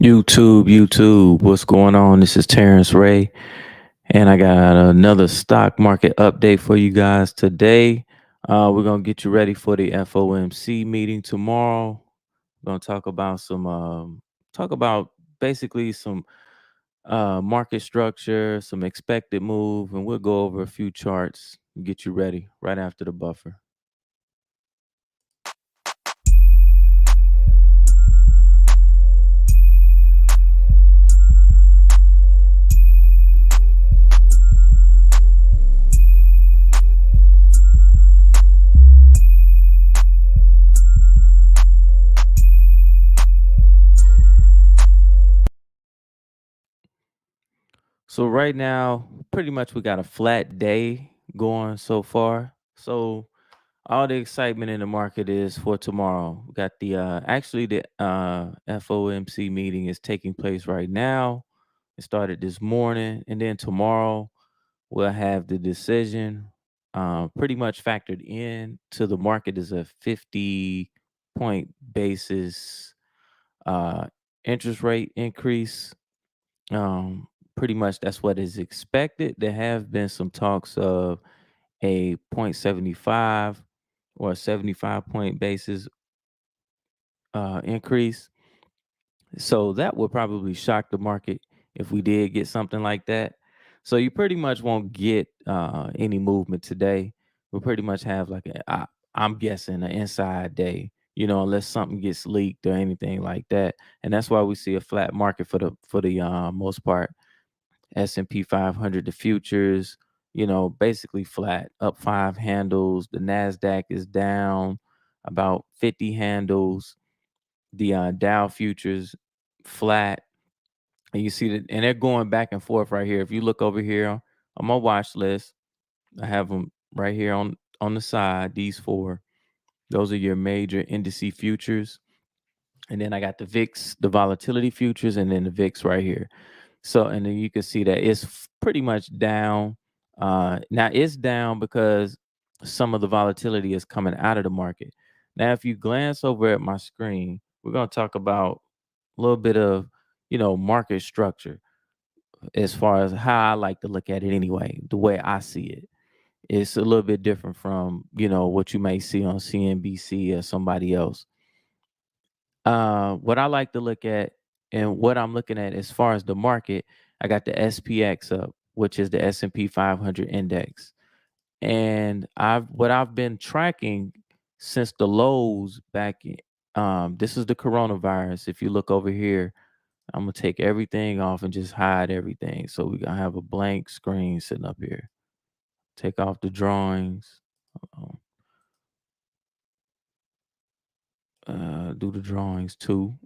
YouTube, what's going on? This is TerrenceRe, and I got another stock market update for you guys today. We're gonna get you ready for the FOMC meeting tomorrow. We're gonna talk about basically some market structure, some expected move, and we'll go over a few charts and get you ready right after the buffer. So right now, pretty much we got a flat day going so far. So all the excitement in the market is for tomorrow. We got the FOMC meeting is taking place right now. It started this morning, and then tomorrow we'll have the decision. Pretty much factored in to the market is a 50 point basis uh, interest rate increase. Pretty much that's what is expected. There have been some talks of a 0.75 or a 75 point basis increase. So that would probably shock the market if we did get something like that. So you pretty much won't get any movement today. We'll pretty much have I'm guessing an inside day, unless something gets leaked or anything like that. And that's why we see a flat market for the most part. S&P 500, the futures, basically flat, up 5 handles. The NASDAQ is down about 50 handles. The Dow futures flat. And you see that, and they're going back and forth right here. If you look over here on my watch list, I have them right here on the side, these four. Those are your major indice futures. And then I got the VIX, the volatility futures, and then the VIX right here. So, and then you can see that it's pretty much down. Now it's down because some of the volatility is coming out of the market. Now, if you glance over at my screen, we're going to talk about a little bit of, market structure as far as how I like to look at it anyway, the way I see it. It's a little bit different from, what you may see on CNBC or somebody else. What I like to look at and what I'm looking at as far as the market, I got the SPX up, which is the S&P 500 index. And I've been tracking since the lows back in, this is the coronavirus. If you look over here, I'm gonna take everything off and just hide everything. So we're gonna have a blank screen sitting up here. Take off the drawings. uh do the drawings too.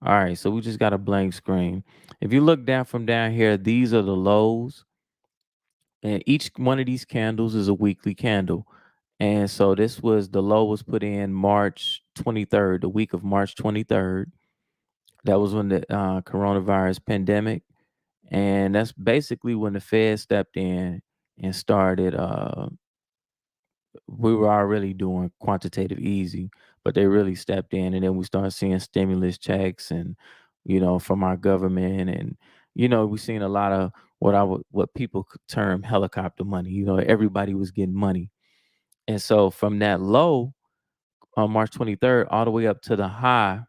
All right, so we just got a blank screen. If you look down from down here, these are the lows, and each one of these candles is a weekly candle. And so this was the low was put in March 23rd, the week of March 23rd. That was when the coronavirus pandemic, and that's basically when the Fed stepped in and started. We were already doing quantitative easy, but they really stepped in, and then we started seeing stimulus checks and from our government, and we seen a lot of what people could term helicopter money. Everybody was getting money. And so from that low on March 23rd all the way up to the high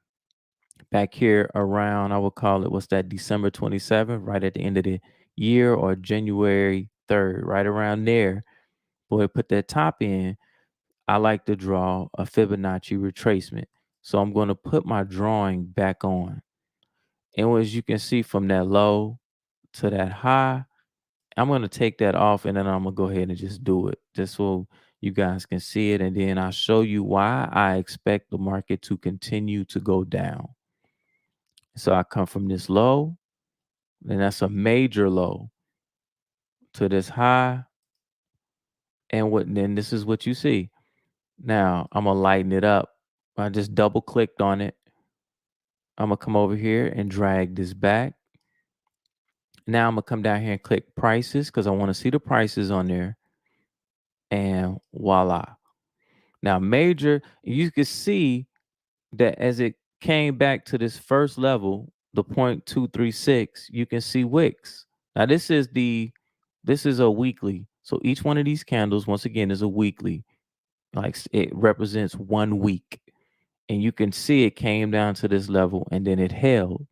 back here around, I would call it, what's that, December 27th, right at the end of the year, or January 3rd, right around there, boy, put that top in. I like to draw a Fibonacci retracement. So I'm going to put my drawing back on. And as you can see, from that low to that high, I'm going to take that off, and then I'm going to go ahead and just do it just so you guys can see it. And then I'll show you why I expect the market to continue to go down. So I come from this low, and that's a major low, to this high. And then this is what you see. Now I'm going to lighten it up. I just double clicked on it. I'm going to come over here and drag this back. Now I'm going to come down here and click prices because I want to see the prices on there. And voila. Now, major, you can see that as it came back to this first level, the 0.236, you can see wicks. Now this is a weekly. So each one of these candles, once again, is a weekly. Like it represents 1 week. And you can see it came down to this level and then it held.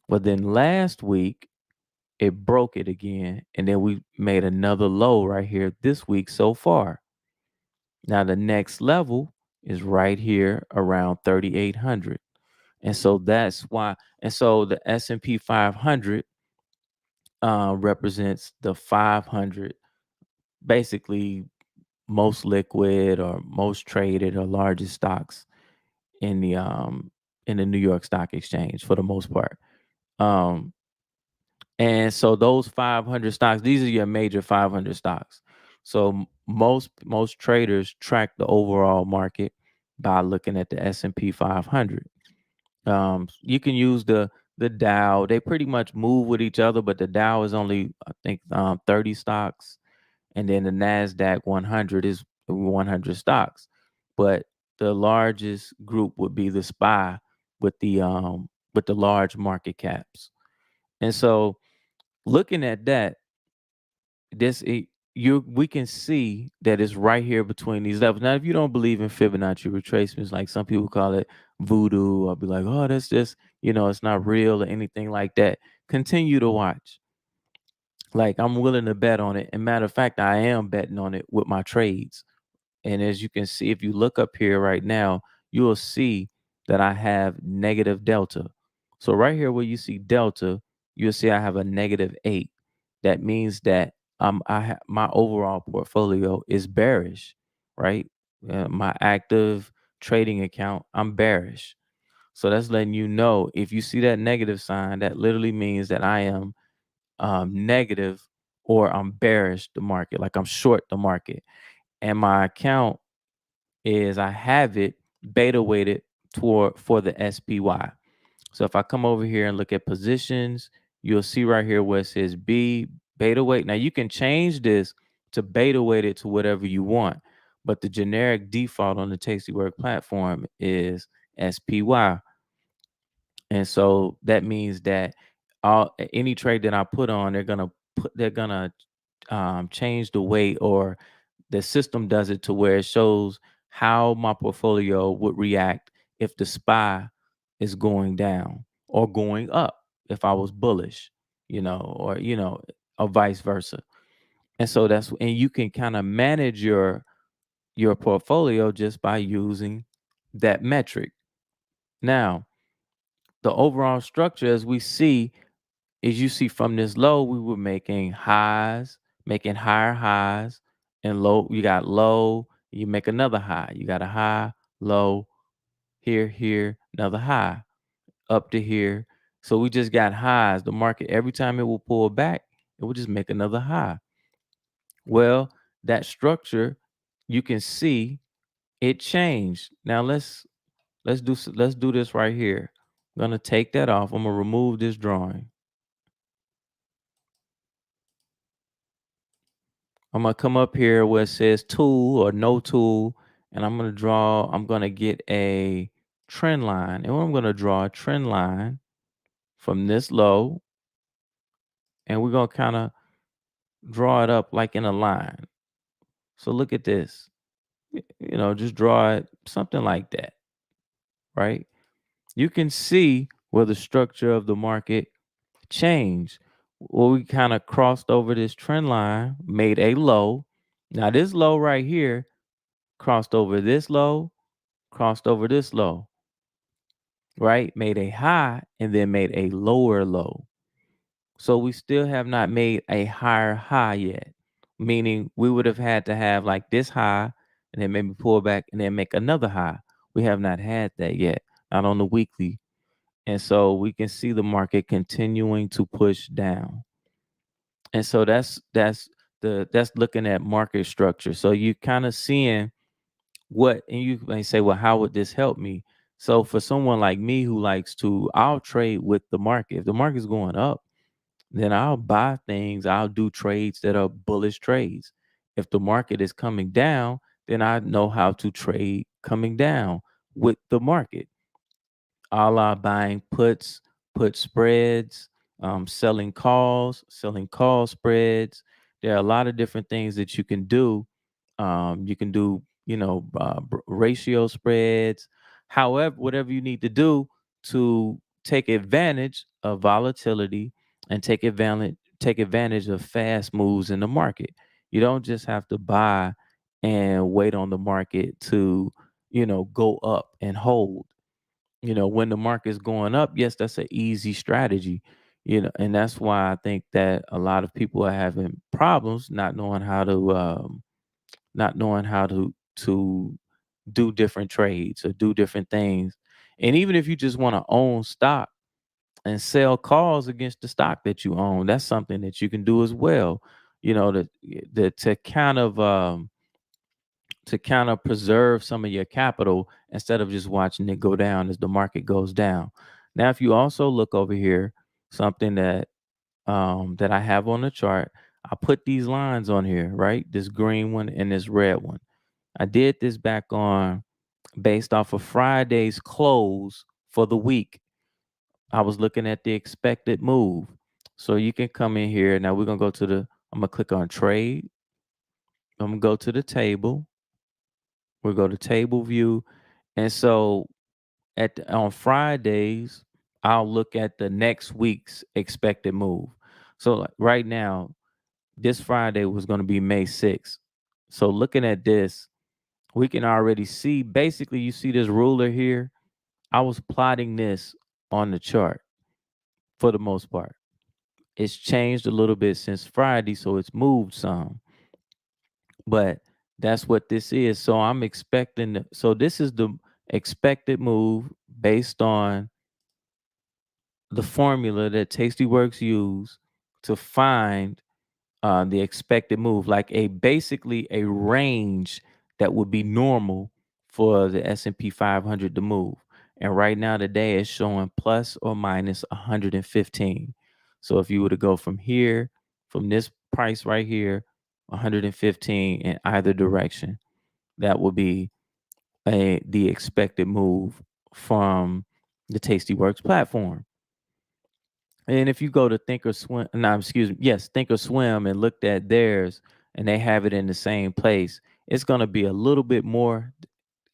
But then last week, it broke it again. And then we made another low right here this week so far. Now the next level is right here around 3,800. And so that's why, and so the S&P 500 represents the 500, basically most liquid or most traded or largest stocks in the New York Stock Exchange for the most part. Um, and so those 500 stocks, these are your major 500 stocks. So most traders track the overall market by looking at the S&P 500. You can use the Dow. They pretty much move with each other, but the Dow is only, I think, 30 stocks, and then the Nasdaq 100 is 100 stocks. But the largest group would be the SPY with the large market caps. And so, looking at that, this you we can see that it's right here between these levels. Now, if you don't believe in Fibonacci retracements, like some people call it voodoo, or be like, oh, that's just, it's not real or anything like that. Continue to watch. Like, I'm willing to bet on it. And matter of fact, I am betting on it with my trades. And as you can see, if you look up here right now, you will see that I have negative delta. So right here where you see delta, you'll see I have a -8. That means that my overall portfolio is bearish, right? My active trading account, I'm bearish. So that's letting you know, if you see that negative sign, that literally means that I am negative, or I'm bearish the market, like I'm short the market. And my account is, I have it beta weighted toward for the SPY. So if I come over here and look at positions, you'll see right here where it says B beta weight. Now you can change this to beta weighted to whatever you want, but the generic default on the TastyWorks platform is SPY. And so that means that any trade that I put on, they're gonna change the weight, or the system does it to where it shows how my portfolio would react if the SPY is going down or going up if I was bullish, or vice versa. And so and you can kind of manage your portfolio just by using that metric. Now, the overall structure, as we see, is, you see from this low, we were making highs, making higher highs, and low. You got low, you make another high. You got a high, low, here, another high, up to here. So we just got highs. The market, every time it will pull back, it will just make another high. Well, that structure, you can see it changed. Now let's do this right here. I'm gonna take that off. I'm gonna remove this drawing. I'm gonna come up here where it says tool or no tool, and I'm gonna get a trend line. And I'm gonna draw a trend line from this low, and we're gonna kind of draw it up like in a line. So look at this. Just draw it something like that, right? You can see where the structure of the market changed. Well, we kind of crossed over this trend line, made a low. Now this low right here crossed over this low, crossed over this low, right? Made a high and then made a lower low. So we still have not made a higher high yet, meaning we would have had to have like this high and then maybe pull back and then make another high. We have not had that yet, not on the weekly. And so we can see the market continuing to push down. And so that's looking at market structure. So you kind of seeing and you may say, well, how would this help me? So for someone like me who I'll trade with the market. If the market's going up, then I'll buy things, I'll do trades that are bullish trades. If the market is coming down, then I know how to trade coming down with the market. all our buying puts, put spreads, selling call spreads. There are a lot of different things that you can do. You can do, ratio spreads. However, whatever you need to do to take advantage of volatility and take advantage of fast moves in the market. You don't just have to buy and wait on the market to, go up and hold. When the market's going up, yes, that's an easy strategy. And that's why I think that a lot of people are having problems not knowing how to do different trades or do different things. And even if you just want to own stock and sell calls against the stock that you own, that's something that you can do as well. To kind of preserve some of your capital instead of just watching it go down as the market goes down. Now, if you also look over here, something that I have on the chart, I put these lines on here, right? This green one and this red one. I did this back on based off of Friday's close for the week. I was looking at the expected move. So you can come in here. Now I'm gonna click on trade. I'm gonna go to the table. We'll go to table view. And so on Fridays, I'll look at the next week's expected move. So like right now, this Friday was going to be May 6th. So looking at this, we can already see basically you see this ruler here. I was plotting this on the chart for the most part. It's changed a little bit since Friday, so it's moved some. But that's what this is. So I'm expecting so this is the expected move based on the formula that TastyWorks use to find the expected move, like basically a range that would be normal for the S&P 500 to move. And right now today is showing plus or minus 115. So if you were to go from here, from this price right here, 115 in either direction, that would be the expected move from the TastyWorks platform. And if you go to Thinkorswim, no, excuse me, yes, Thinkorswim and looked at theirs and they have it in the same place, it's going to be a little bit more,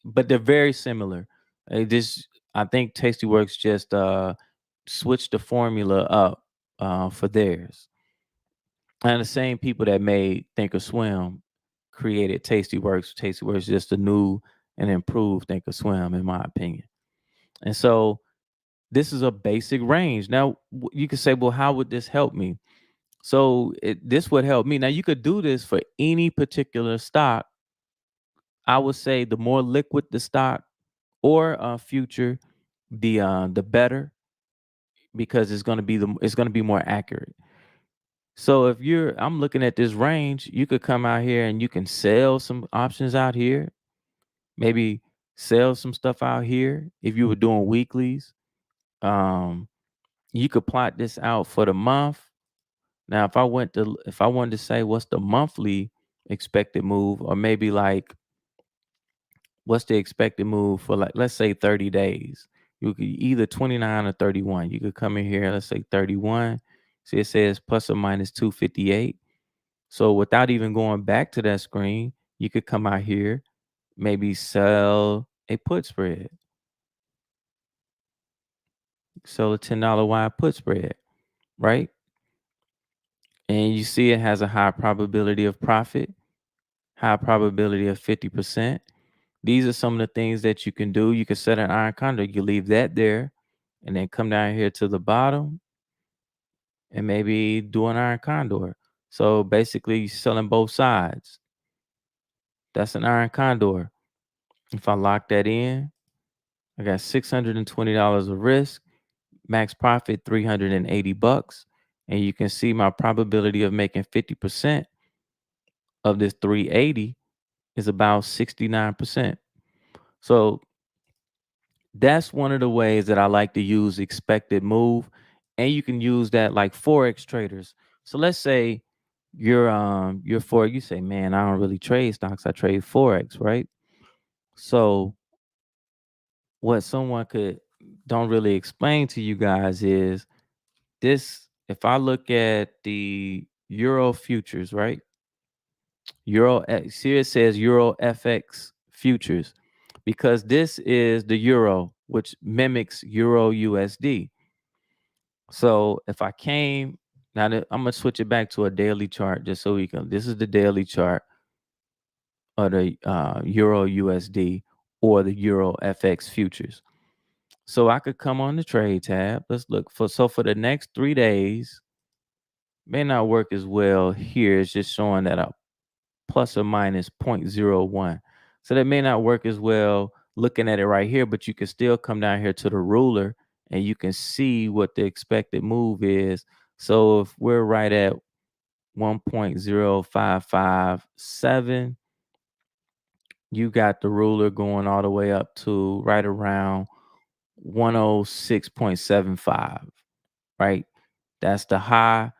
but they're very similar. I think TastyWorks just switched the formula up for theirs. And the same people that made Thinkorswim created TastyWorks. TastyWorks is just a new and improved Thinkorswim, in my opinion. And so this is a basic range. Now, you could say, well, how would this help me? So this would help me. Now, you could do this for any particular stock. I would say the more liquid the stock or future, the better, because it's going to be more accurate. So I'm looking at this range, you could come out here and you can sell some options out here, maybe sell some stuff out here. If you were doing weeklies, um, you could plot this out for the month. Now, if I wanted to say what's the monthly expected move, or maybe like what's the expected move for, like, let's say 30 days. You could either 29 or 31. You could come in here, let's say 31. See, it says plus or minus 258. So without even going back to that screen, you could come out here, maybe sell a put spread. Sell a $10 wide put spread, right? And you see it has a high probability of profit, high probability of 50%. These are some of the things that you can do. You can set an iron condor. You leave that there and then come down here to the bottom and maybe do an iron condor. So basically you're selling both sides. That's an iron condor. If I lock that in, I got $620 of risk, max profit $380. And you can see my probability of making 50% of this 380 is about 69%. So that's one of the ways that I like to use expected move. And you can use that like Forex traders. So let's say you're for you say, man, I don't really trade stocks, I trade Forex, right? So what someone could don't really explain to you guys is this. If I look at the Euro futures, right? See, it says Euro FX futures because this is the euro, which mimics Euro USD. So if I came now, I'm gonna switch it back to a daily chart just so we can. This is the daily chart of the Euro USD or the Euro FX futures. So I could come on the trade tab. Let's look for for the next 3 days. May not work as well here. It's just showing that a plus or minus 0.01. So that may not work as well looking at it right here, but you can still come down here to the ruler and you can see what the expected move is. So if we're right at 1.0557, you got the ruler going all the way up to right around 106.75, right? That's the high.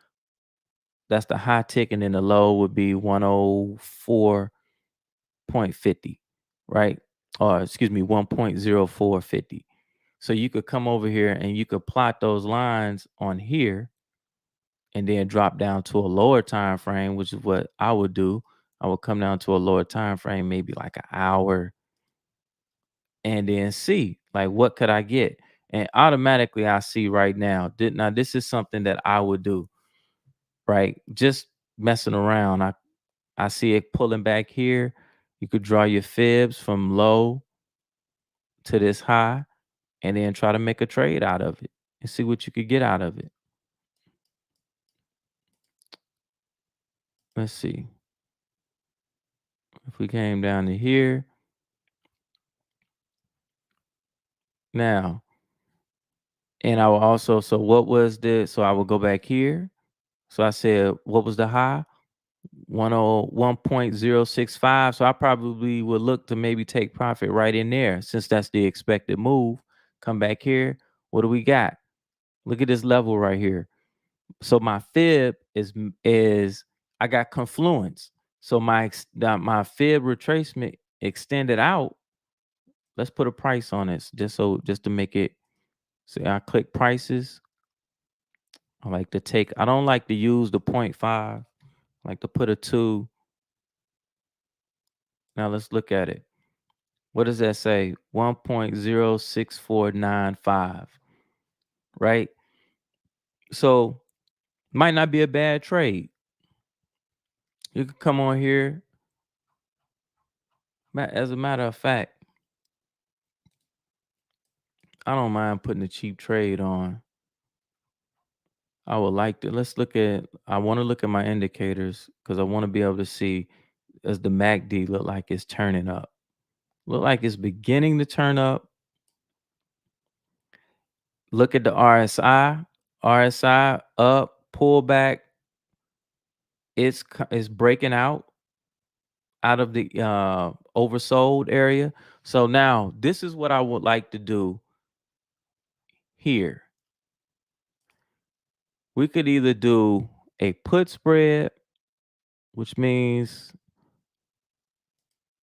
That's the high tick, and then the low would be 104.50, right? Or excuse me, 1.0450. So you could come over here and you could plot those lines on here and then drop down to a lower time frame, which is what I would do. I would come down to a lower time frame, maybe like an hour, and then see like what could I get. And automatically I see right now. Now this is something that I would do, right? Just messing around. I see it pulling back here. You could draw your fibs from low to this high and then try to make a trade out of it and see what you could get out of it. Let's see. If we came down to here. Now, and I will also, so what was the, so I will go back here. So I said, what was the high? 101.065. So I probably would look to maybe take profit right in there since that's the expected move. Come back here. What do we got? Look at this level right here. So my fib is I got confluence. So my fib retracement extended out. Let's put a price on it just to make it. See, I click prices. I like to take. I don't like to use the 0.5. I like to put a 2. Now let's look at it. What does that say? 1.06495. Right. So might not be a bad trade. You could come on here. As a matter of fact, I don't mind putting a cheap trade on. I would like to. I want to look at my indicators because I want to be able to see, does the MACD look like it's turning up? Look like it's beginning to turn up. Look at the RSI. RSI up, pullback. It's breaking out of the oversold area. So now this is what I would like to do here. We could either do a put spread, which means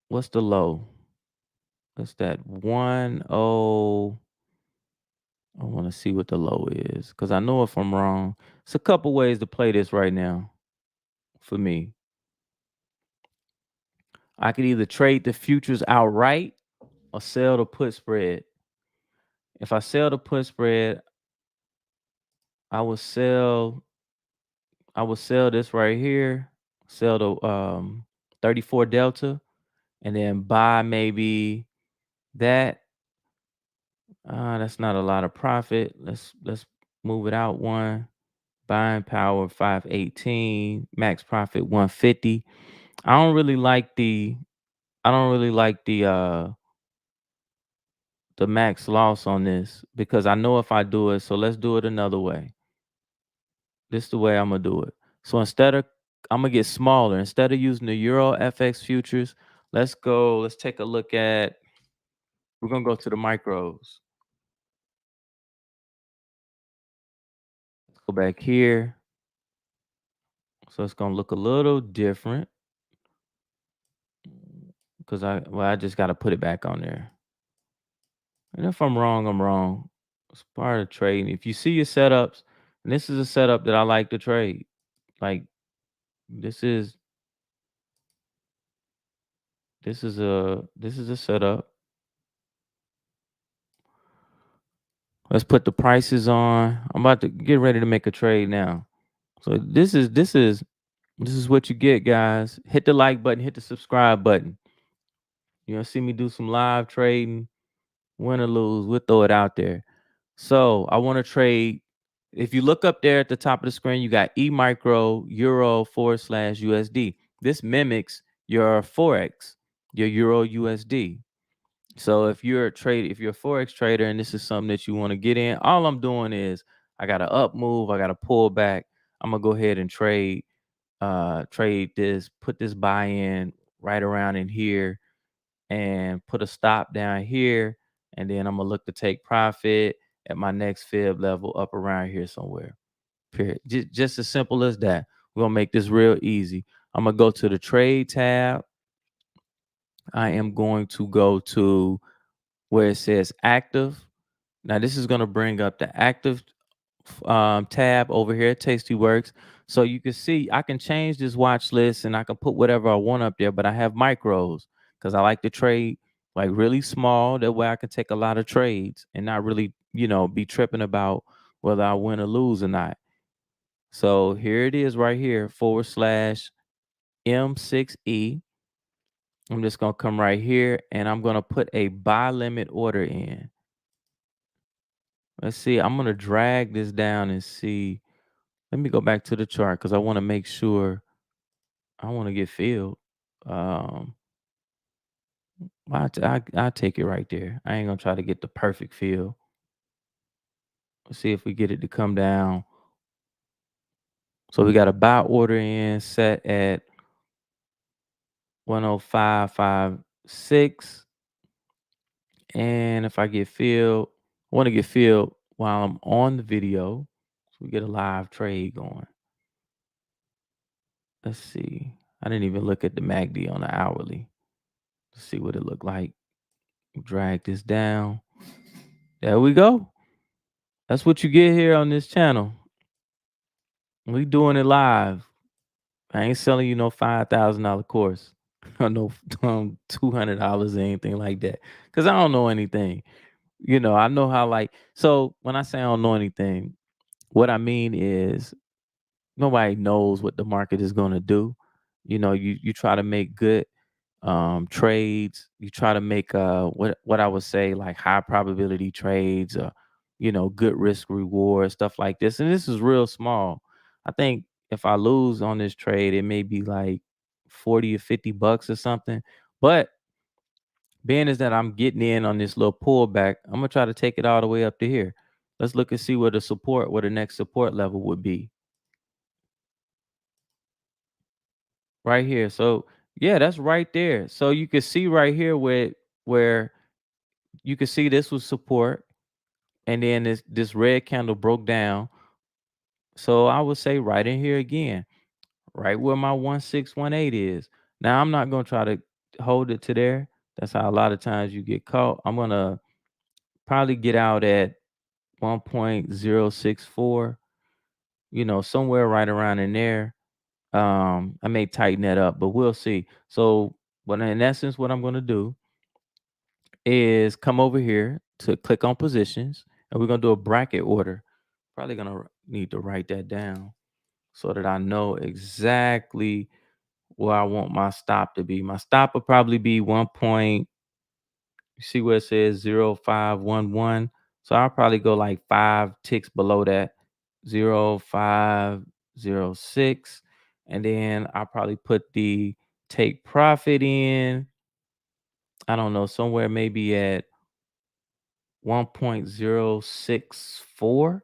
what's the low? What's that? 10. I want to see what the low is because I know if I'm wrong. It's a couple ways to play this right now for me. I could either trade the futures outright or sell the put spread. If I sell the put spread, I would sell this right here, sell the 34 delta, and then buy maybe that. That's not a lot of profit. Let's move it out one. Buying power 518, max profit 150. I don't really like the max loss on this because I know if I do it, so let's do it another way. This is the way I'm gonna do it. So I'm gonna get smaller. Instead of using the Euro FX futures, let's take a look at, we're gonna go to the micros. Go back here. So it's gonna look a little different because I just gotta put it back on there. And if I'm wrong, I'm wrong. It's part of trading. If you see your setups, and this is a setup that I like to trade. Like this is this is a setup. Let's put the prices on. I'm about to get ready to make a trade now. So this is what you get, guys. Hit the like button, hit the subscribe button. You're gonna see me do some live trading, win or lose. We'll throw it out there. So I want to trade. If you look up there at the top of the screen, you got E-micro Euro / USD. This mimics your Forex, your Euro USD. So if you're a Forex trader and this is something that you want to get in, all I'm doing is I got to up move, I got to pull back. I'm gonna go ahead and trade this, put this buy in right around in here and put a stop down here. And then I'm gonna look to take profit at my next fib level up around here somewhere. Period. Just as simple as that. We're gonna make this real easy. I'm gonna go to the trade tab. I am going to go to where it says active. Now this is gonna bring up the active tab over here at TastyWorks. So you can see I can change this watch list and I can put whatever I want up there, but I have micros because I like to trade like really small. That way I can take a lot of trades and not really, be tripping about whether I win or lose or not. So here it is right here, /M6E. I'm just gonna come right here and I'm gonna put a buy limit order in. Let's see, I'm gonna drag this down and see. Let me go back to the chart because I want to make sure I want to get filled. Um, I take it right there. I ain't gonna try to get the perfect fill. Let's see if we get it to come down. So we got a buy order in set at 105.56. And if I get filled, I want to get filled while I'm on the video. So we get a live trade going. Let's see. I didn't even look at the MACD on the hourly. Let's see what it looked like. Drag this down. There we go. That's what you get here on this channel. We doing it live. I ain't selling you no $5,000 course or no $200 or anything like that. Cause I don't know anything. I know how so when I say I don't know anything, what I mean is nobody knows what the market is gonna do. You try to make good trades. You try to make what I would say like high probability trades, good risk reward, stuff like this. And this is real small. I think if I lose on this trade, it may be like 40 or $50 or something. But being is that I'm getting in on this little pullback, I'm gonna try to take it all the way up to here. Let's look and see where the next support level would be. Right here. So yeah, that's right there. So you can see right here where you can see this was support, and then this red candle broke down. So I would say right in here again, right where my 1618 is. Now I'm not gonna try to hold it to there. That's how a lot of times you get caught. I'm gonna probably get out at 1.064, somewhere right around in there. I may tighten that up, but we'll see. So in essence, what I'm gonna do is come over here to click on positions, and we're gonna do a bracket order. Probably gonna need to write that down so that I know exactly where I want my stop to be. My stop will probably be 1 point. You see where it says 0511. So I'll probably go like 5 ticks below that, 0506. And then I'll probably put the take profit in. I don't know, somewhere maybe at 1.064.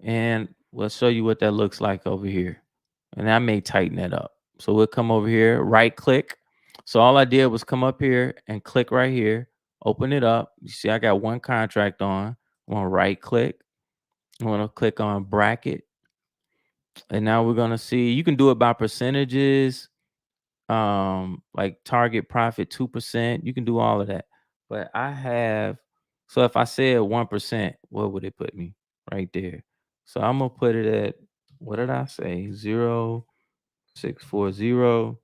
And we'll show you what that looks like over here. And I may tighten that up. So we'll come over here, right click. So all I did was come up here and click right here, open it up. You see, I got one contract on. I'm gonna right click. I'm gonna click on bracket. And now we're gonna see, you can do it by percentages, like target profit 2%. You can do all of that. But I have, so if I said 1%, what would it put me? Right there. So I'm gonna put it at, what did I say? 0.640.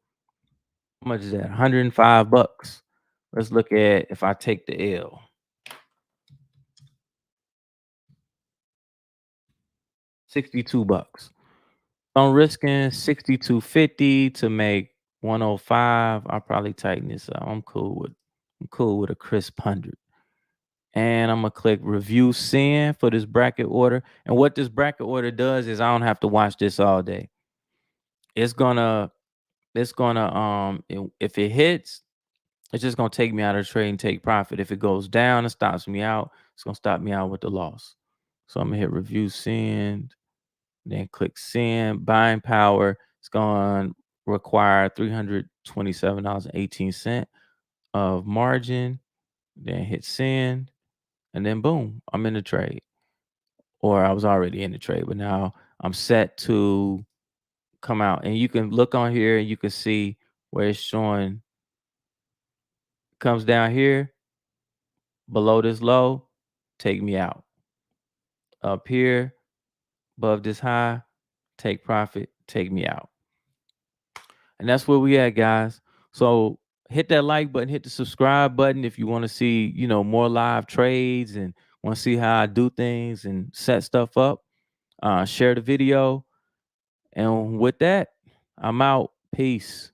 How much is that? $105. Let's look at if I take the L. 62 bucks. I'm risking 62.50 to make 105. I'll probably tighten this up. I'm cool with a crisp 100. And I'm gonna click review send for this bracket order. And what this bracket order does is I don't have to watch this all day. It's gonna if it hits, it's just gonna take me out of the trade and take profit. If it goes down, it stops me out. It's gonna stop me out with the loss. So I'm gonna hit review send, then click send. Buying power, it's gonna require $327.18 of margin. Then hit send, and then boom, I'm in the trade. Or I was already in the trade, but now I'm set to come out. And you can look on here and you can see where it's showing, comes down here below this low, take me out. Up here above this high, take profit, take me out. And that's where we at, guys. So hit that like button, hit the subscribe button if you want to see, more live trades and want to see how I do things and set stuff up. Share the video. And with that, I'm out. Peace.